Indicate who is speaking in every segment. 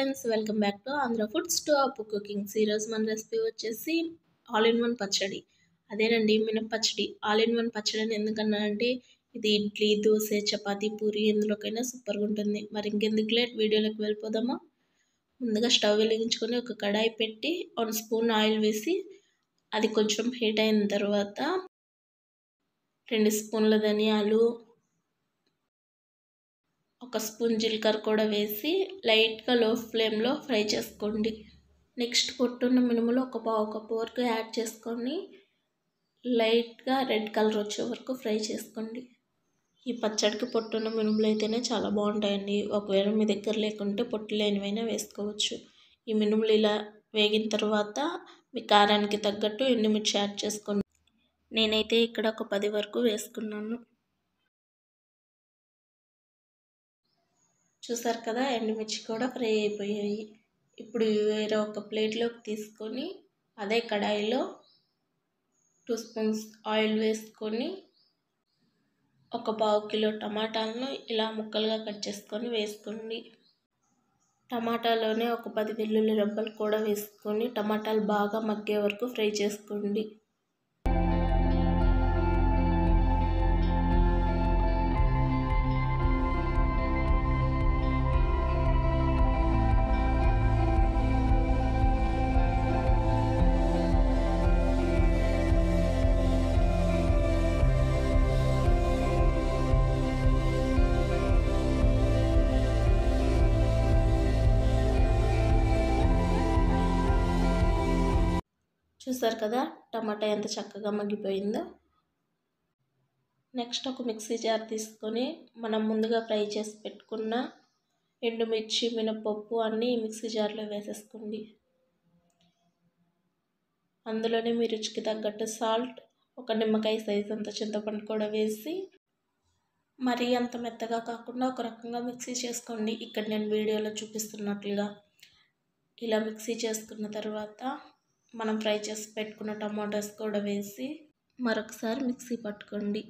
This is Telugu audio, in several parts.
Speaker 1: Friends, welcome back to Andhra foods to అప్పు కుకింగ్స్. ఈరోజు మన రెసిపీ వచ్చేసి ఆల్ ఇన్ వన్ పచ్చడి. అదేనండి, మినప్పచ్చడి. ఆల్ ఇన్ వన్ పచ్చడి అని ఎందుకన్నానంటే ఇది ఇడ్లీ, దోశ, చపాతీ, పూరి ఎందులోకైనా సూపర్గా ఉంటుంది. మరి ఇంకెందుకు లేట్, వీడియోలోకి వెళ్ళిపోదామా? ముందుగా స్టవ్ వెలిగించుకొని ఒక కడాయి పెట్టి 1 స్పూన్ ఆయిల్ వేసి అది కొంచెం హీట్ అయిన తర్వాత 2 స్పూన్ల ధనియాలు, 1 స్పూన్ జీలకర్ర కూడా వేసి లైట్గా లో ఫ్లేమ్లో ఫ్రై చేసుకోండి. నెక్స్ట్ పొట్టున్న మినుములు ఒక పావు కప్పు వరకు యాడ్ చేసుకొని లైట్గా రెడ్ కలర్ వచ్చే వరకు ఫ్రై చేసుకోండి. ఈ పచ్చడికి పొట్టున్న మినుములు అయితేనే చాలా బాగుంటాయండి. ఒకవేళ మీ దగ్గర లేకుంటే పొట్టు లేనివైనా వేసుకోవచ్చు. ఈ మినుములు ఇలా వేగిన తర్వాత మీ కారానికి తగ్గట్టు ఎండుమిర్చి యాడ్ చేసుకోండి. నేనైతే ఇక్కడ ఒక 10 వరకు వేసుకున్నాను. చూసారు కదా, ఎండుమిర్చి కూడా ఫ్రై అయిపోయాయి. ఇప్పుడు వేరే ఒక ప్లేట్లోకి తీసుకొని అదే కడాయిలో 2 స్పూన్స్ ఆయిల్ వేసుకొని ఒక పావు కిలో టమాటాలను ఇలా ముక్కలుగా కట్ చేసుకొని వేసుకోండి. టమాటాలోనే ఒక 10 వెల్లుల్లి రెబ్బలు కూడా వేసుకొని టమాటాలు బాగా మగ్గే వరకు ఫ్రై చేసుకోండి. చూసారు కదా, టమాటా ఎంత చక్కగా మగ్గిపోయిందో. నెక్స్ట్ ఒక మిక్సీ జార్ తీసుకొని మనం ముందుగా ఫ్రై చేసి పెట్టుకున్న ఎండుమిర్చి, మినపప్పు అన్నీ మిక్సీ జార్లో వేసేసుకోండి. అందులోనే మీ రుచికి తగ్గట్టు సాల్ట్, ఒక నిమ్మకాయ సైజ్ అంత చింతపండు కూడా వేసి మరీ అంత మెత్తగా కాకుండా ఒక రకంగా మిక్సీ చేసుకోండి. ఇక్కడ నేను వీడియోలో చూపిస్తున్నట్లుగా ఇలా మిక్సీ చేసుకున్న తర్వాత మనం ఫ్రై చేసి పెట్టుకున్న టమాటోస్ కూడా వేసి మరొకసారి మిక్సీ పట్టుకోండి.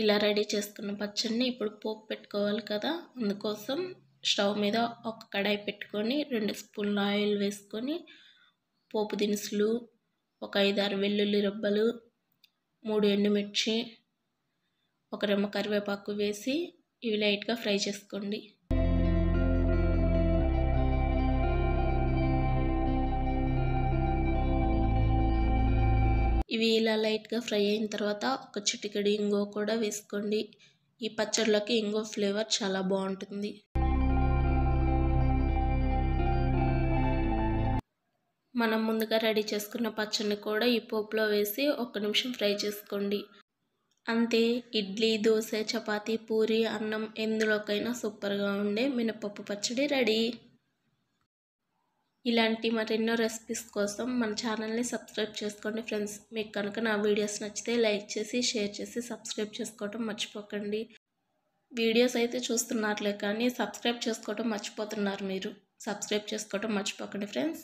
Speaker 1: ఇలా రెడీ చేసుకున్న పచ్చడిని ఇప్పుడు పోపు పెట్టుకోవాలి కదా, అందుకోసం స్టవ్ మీద ఒక కడాయి పెట్టుకొని 2 స్పూన్ల ఆయిల్ వేసుకొని పోపు దినుసులు, ఒక 5-6 వెల్లుల్లి రెబ్బలు, 3 ఎండుమిర్చి, ఒక రెమ్మ కరివేపాకు వేసి ఇవి లైట్గా ఫ్రై చేసుకోండి. ఇవి ఇలా లైట్గా ఫ్రై అయిన తర్వాత ఒక చిటికెడు ఇంగువ కూడా వేసుకోండి. ఈ పచ్చడిలోకి ఇంగువ ఫ్లేవర్ చాలా బాగుంటుంది. మనం ముందుగా రెడీ చేసుకున్న పచ్చడిని కూడా ఈ పోపులో వేసి 1 నిమిషం ఫ్రై చేసుకోండి. అంతే, ఇడ్లీ, దోశ, చపాతీ, పూరి, అన్నం ఎందులోకైనా సూపర్గా ఉండే మినపప్పు పచ్చడి రెడీ. ఇలాంటి మరెన్నో రెసిపీస్ కోసం మన ఛానల్ని సబ్స్క్రైబ్ చేసుకోండి ఫ్రెండ్స్. మీకు కనుక నా వీడియోస్ నచ్చితే లైక్ చేసి, షేర్ చేసి, సబ్స్క్రైబ్ చేసుకోవటం మర్చిపోకండి. వీడియోస్ అయితే చూస్తున్నారులే కానీ సబ్స్క్రైబ్ చేసుకోవటం మర్చిపోతున్నారు మీరు. సబ్స్క్రైబ్ చేసుకోవటం మర్చిపోకండి ఫ్రెండ్స్.